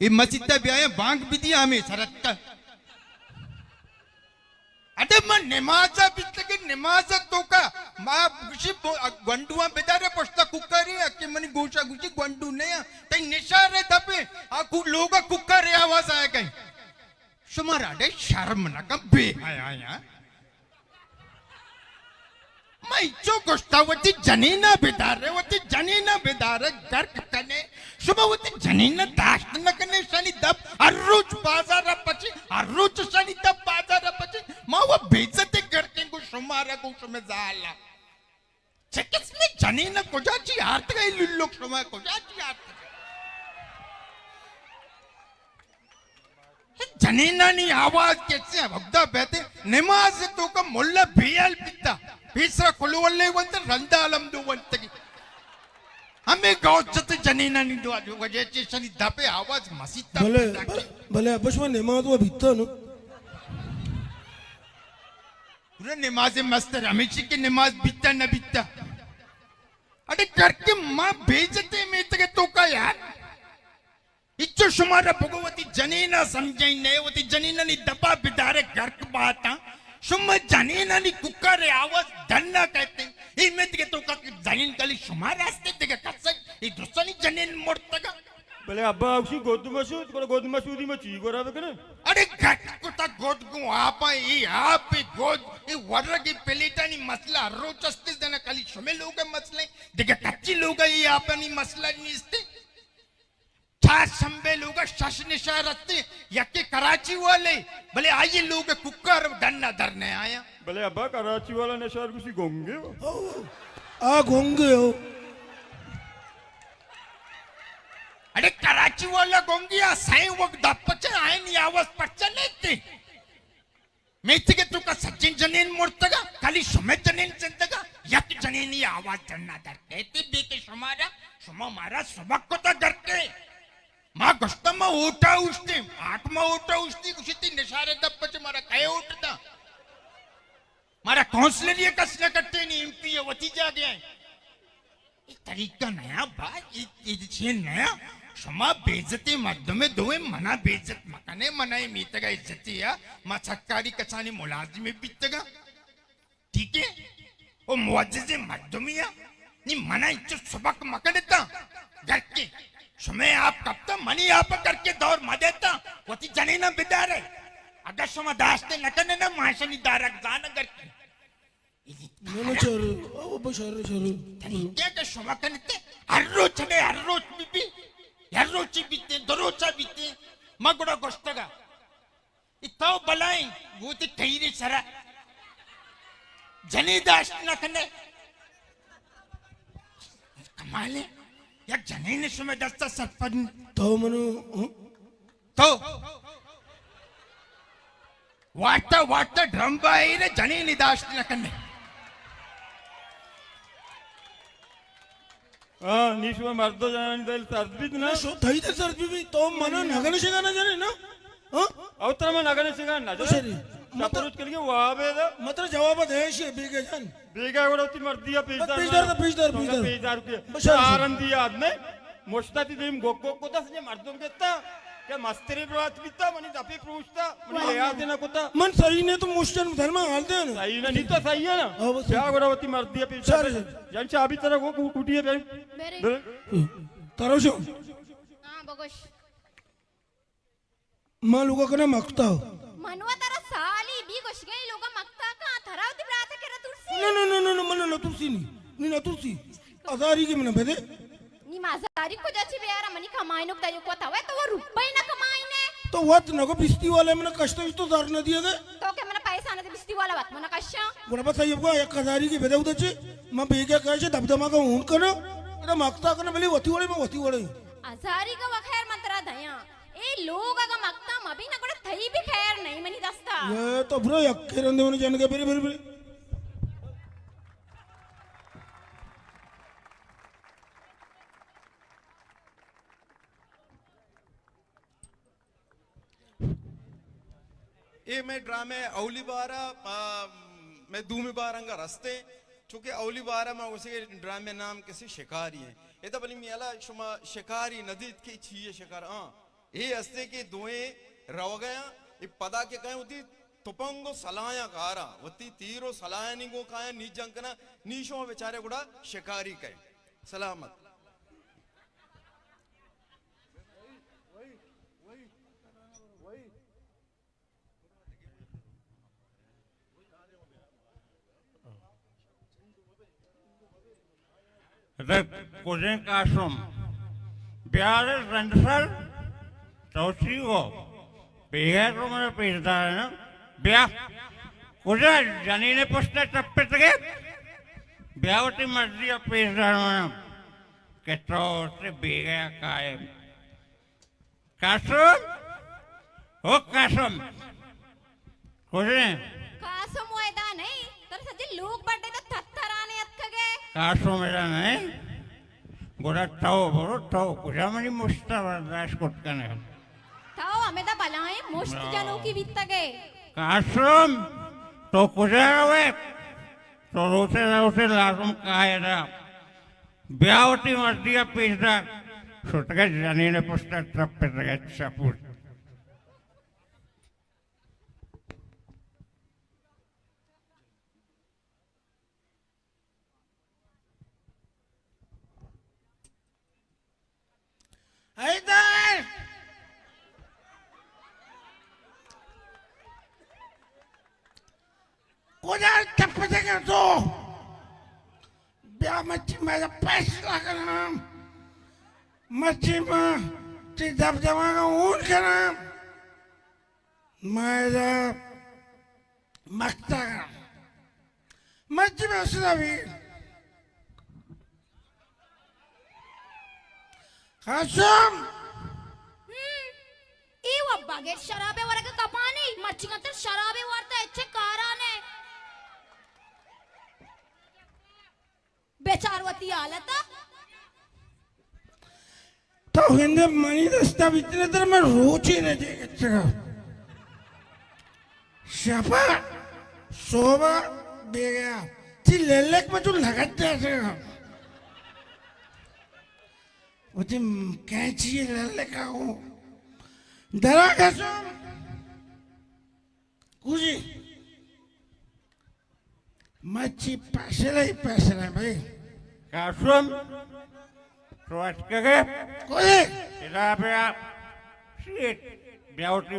ये मस्जिद ब्याह बांग भी दिया हमें सरत्ता अरे मैं नमाजा बितके नमाजा तो का मां गुशी गंडुआ बेदारे पोस्ता कुकर है कि मनी गोशा गुशी गंडू नहीं तई निशारे दबे आ लोग कुकर आवाज आया कहीं शुमारा डे शर्म ना का बे आया मैं जो गोष्टावती जनीना बेदारे वती जनीना बेदारे घर कने शुभवती जनीना दाश्त न कने शनि दब अर्रुच बाजार पची अर्रुच शनि दब बाजार पची मां वो बेइज्जती करके को शुमारा को शुमे जाला चकिस में जनीना कोजाची आर्त गई लोग शुमा कोजाची आर्त जनीना नी आवाज कैसे भक्ता बहते नमाज तो का मुल्ला बियाल पिता तीसरा खुलवल्ले वंत रंदालम दो वंत की हमें गौचत जनीना नी दो वजह से शनि दापे आवाज मसीता भले भले अपशवा नमाज वो भीतर नो पूरे नमाज मस्त रमेशी की नमाज बिता न बिता अरे करके माँ बेइज्जती में तक तो का यार इच्छ शुमारा भगवती जनीना समझाई नहीं होती जनीना नी दबा बिदारे घर की बात शुम जनीना नी कुकर आवाज धन्ना कहते हैं इमें के तो का जनीन कली शुमार रास्ते देगा कसं ये दूसरी जनीन मोड़ता का भले अब्बा उसी गोदुमा सूदी में ची गोरा बकने अरे घट को ता गोद को आपा ये आप गोद ये वर्रा की पेलेटा नी मसला रोचस्ते देना कली शुमे लोग मसले देगा कच्ची लोग ये आपा नी मसला नी इसते संबे लोग शश निशा रखते यके कराची वाले भले आइए लोग कुकर डन्ना धरने आया भले अब्बा कराची वाला नशा कुछ गोंगे आ गोंगे हो अरे कराची वाला गोंगिया साईं वो दपचे आए नी आवाज पच्चा लेते मैं के तू का सचिन जनीन मोड़तगा खाली सुमे जनीन जिंदगा यक जनीन आवाज धरना धरते ते बेके शुमारा शुमा मारा सबक को ता करके माँ गश्ता में उठा उठते आठ में उठा उठती कुछ इतनी निशारे दब्बचे मारा कहे उठता मारा काउंसलर ये कसने करते नहीं एमपी है वती जा गया है ये तरीका नया बात ये नया क्षमा बेइज्जती मर्दों में दोए मना बेइज्जत मकाने मनाए मीतगा इज्जती है माँ सरकारी कसानी मुलाजिम बीतगा ठीक है वो मुआज्जिज़ मर्दों में नहीं मना इच्छ सबक मकड़ता घर के समय आप कब तक मनी आप करके दौर मदेता वती जनीना बिदारे अगर समय दास्ते न करने ना माशनी दारक जान करके ननो चल अब बशर चल तरीके के समय करते हर रोज बीते दो रोचा बीते मगड़ा गोश्तगा इतना बलाई वो तो कहीं नहीं सरा जनी दास्त न करने कमाले या जनीन सुमे दस्ता सरपंच तो मनो तो वाटा ड्रम बाई रे जनीन दास्त न करने हाँ निश्चय मर्दो जाने दल सर्दित ना शो थाई तर सर भी तो मनो नगने से गाना जाने ना हाँ अवतर में नगने से गाना जो सही मतरुच के लिए वहाँ पे तो मतलब जवाब दे शे बेगे जान बेगा वोड़ती मर्दिया पेजदार बशर आरंदी आदमी मोश्ताती देम गोको को दस ने मर्दों के ता क्या मस्तेरे बात बीता मनी दपे पूछता मनी याद देना कोता मन सही ने तो मुश्किल धर्म हाल दे ना सही ना नहीं तो सही है ना क्या वोड़ती मर्दिया पेजदार जान चाबी तरह वो कुटिया पे मेरे तारो शो हाँ बगोश माँ लोगों का ना मकता हो मनवा तारा साली बी गोश गई लोगा मक्ता का थरावती प्रात के रतुरसी no मन न तुरसी नी न तुरसी आधारी के मन बेदे नी माजारी को जाची बेयारा मनी कमाई नो दायो को थावे तो वो रुपए ना कमाई ने तो वत नको बिस्ती वाले मन कष्ट तो दार न दिए दे तो के मना पैसा ना बिस्ती वाला बात मना कशा बड़ा बता ये को एक आधारी के बेदे उदचे मां बेगे कहे दबदमा का ऊन कनो एदा मकता कने भले वती वाले आजारी का वखैर मंत्रा दया ए लोग अगर मक्ता मबी ना कोड़ा थई भी खैर नहीं मनी दस्ता ये तो ब्रो यक्के रंदे मन जान के बेरे ये मैं ड्रामे अवली बारा मैं दूमी बारंगा रस्ते चूंकि अवली बारा में उसे ड्रामे नाम किसी शिकारी है ये तो बनी मियाला शुमा शिकारी नदी की छी शिकार हाँ ये हस्ते के दोए रव गया ये पदा के कहे होती तुपंगो सलाया कारा वती तीरो सलाया निगो काया नी जंकना नीशो बेचारे गुड़ा शिकारी कहे सलामत Kuzen kasum. Biar rensal tausigo. Biar rumah pisah. Biar kuzen janine posta tapet ke. Biar uti masjid pisah mana. Ketro se biar kaya. Kasum. Oh kasum. Kuzen. Qasim वायदा नहीं तर सजे लोग बड़े तो थत्थराने अतके Kasum मेरा नहीं. गोरा ताऊ बोलो ताऊ कुछ हमारी मुश्ताबादाश कुछ करने. थाओ हमें तो बलाएं मुश्त जनों की वित्तके कासम तो कुछ है तो रोसे लाजम कहा था ब्यावती मर्दिया पिछड़ा छुट के जानी ने पुष्टा ट्रप पे लगे चपूर हैदर कुदार टपटे कर दो ब्याह मच्छी मेरा फैसला करना मच्छी में दब दबा का ऊन करना मेरा मक्ता करना मच्छी में उसने भी खासम ई वो बगैर शराबे वाले का कपानी मच्छी का तो शराबे वारता अच्छे काराने बेचारवती हालत तो हिंदे मनी दस्ता इतने तरह में रोची नहीं देगा शपा सोबा दे गया ती लेलेक में जो लगत जाते हैं वो ती कैंची लेलेक आओ डरा कैसो कुजी मच्छी पैसे नहीं भाई कासम तो आज क्या कोई इधर पे आप सीट ब्यावती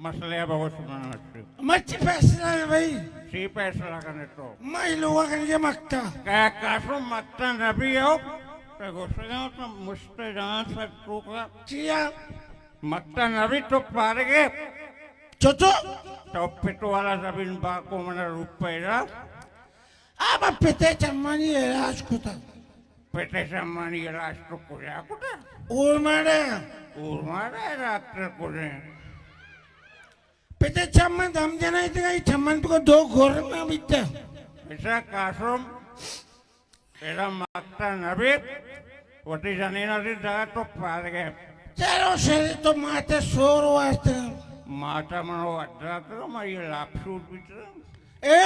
मसले बहुत सुनाने मच्छी पैसे नहीं भाई सी पैसा लगाने तो मैं लोगों के लिए मक्ता क्या कासम मक्ता नबी हो तो गुस्से में तो मुश्किल जान सब टूका चिया मक्ता नबी तो पारे के चोचो तो पिटो वाला जमीन बाको मना रुपए रा अब पिते चम्मानी है राजकुता पेटे सम्मानी राष्ट्र कुजा कुटा उर्माड़े राष्ट्र कुजे पिते चम्मन हम जना इतना ही चम्मन को दो घोर में बिता ऐसा कासम तेरा मक्ता नबी वटी जनीन अली जगह तो पार गए तेरो शरीर तो माते सोर वास्ते माता मनो अड्डा करो मैं ये लापसूट बिचरा ए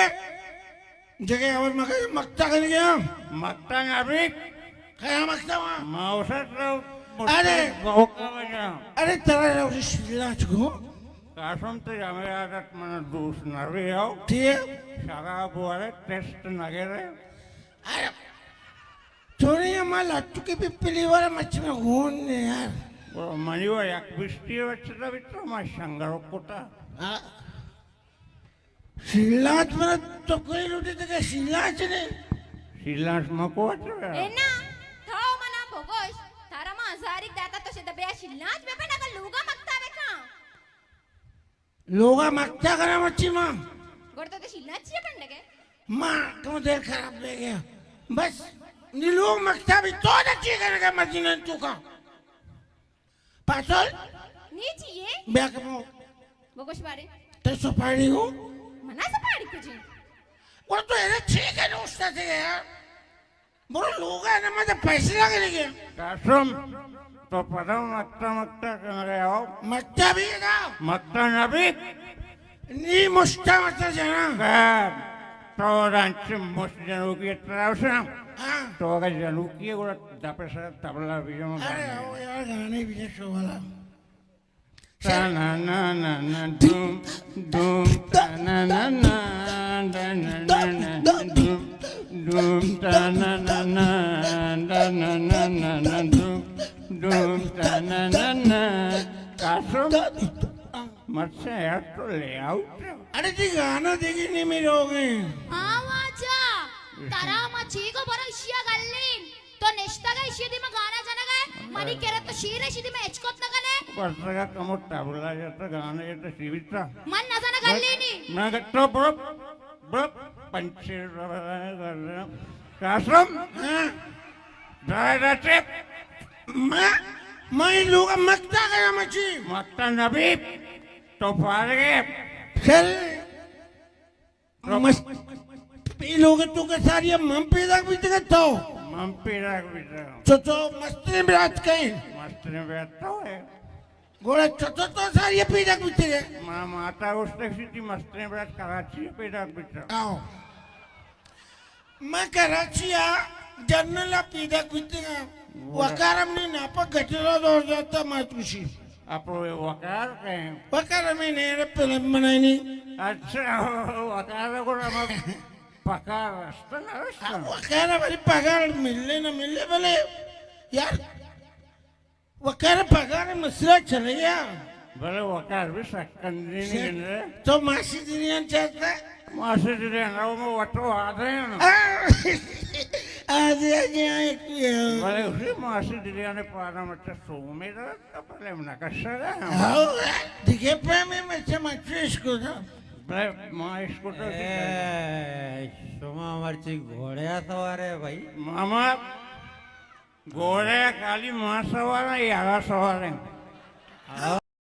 जगह अब मगर मक्ता कर गया मक्ता नबी क्या मक्ता वहाँ मौसत लो अरे! गोका बजा अरे तेरा उसे शिलाच को कासम तो जामे आदत मन दूस नबी हो ठीक शराब वाले टेस्ट नगेरे अरे थोड़ी हमारे लट्टू की पिपली वाले मच्छी में घून ने यार वो मनिवा एक बिस्ती बच्चा बिट्टो मैं शंगरो कोटा शिलाच में तो कोई लूटी तो क्या शिलाच ने शिलास मको अच्छा एना थाओ मना भोगोश थारा मा हजारिक दाता तो सिद्ध बेया शिल्लाच में बना का लोगा मक्ता बेका लोगा मक्ता करा मच्छी माँ गोरता तो शिल्लाच ये करने के माँ तुम देर खराब ले गया बस नीलोग मक्ता भी तो अच्छी करेगा मच्छी ने तू का पासल नीची ये बैक में भोगोश बारे तो सुपारी हूँ मना से पाड़ी कुछ वो तो ऐसे ठीक है ना उसका से यार बोलो लोग हैं ना मुझे पैसे लगे क्या कासम तो पता मक्ता मक्ता कर रहे हो मक्ता भी ना मक्ता नबी नी मुश्ता मतलब जाना कर तो रांच मुश्त जनों की तरफ से हाँ तो अगर जनों की वो दपे से तबला भी जमा अरे वो यार गाने भी शो वाला ta na na na na dum dum ta na na na da na na na dum dum ta na na na da na na na na dum ta na na na Kasum मुझसे यार तो ले आओ अरे जी गाना देखी नहीं मेरे हो गए आवाजा तारा मची को बरा इशिया गल्लीन तो नेश्ता का इशिया दी में गाना जाना गए मनी केरे तो शीर इशिया दी में एचकोत न गने परसा का कमोट टाबला जाता गाना जाता सीविता मन न जाना गल्लीनी मैं कहता ब्रो ब्रो पंचर रहा कासम ड्राइवर ट्रिप मैं लोग मक्ता गया मची मक्ता नबी तो फाड़े चल मस्त ये लोग तो के सारी मम पैदा भी तक तो मम पीड़ा बिटा तो मस्त ने रात कहीं मस्त ने बैठा है गोड़ा तो सारी पैदा भी तक माँ माता उसने सीधी मस्त ने बैठ कराची पीड़ा बिटा आओ मैं कराची आ जनरल पैदा भी तक वकारम ने नापा गटरा दौड़ जाता मातृषि आप वो वकार कहें वकारम ने नेरे फिल्म बनाई नहीं अच्छा वकार को हम पका रास्ता ना रास्ता वकार वाली पगार मिलने न मिलने वाले यार वकार पगार मसला चले गया भले वकार भी सकंदी नहीं है तो मासी दुनिया चाहता मासे जिले ना वो वटो आधे हैं ना आज एक भले उसी मासे जिले ने पारा मचा सोमेरा तो भले मना कशा आओ दिखे पे मैं मचेश को ना भले माँ इसको तो सोमा मर्ची घोड़िया सवार है भाई मामा घोड़े काली माँ सवार है यारा सवार है आओ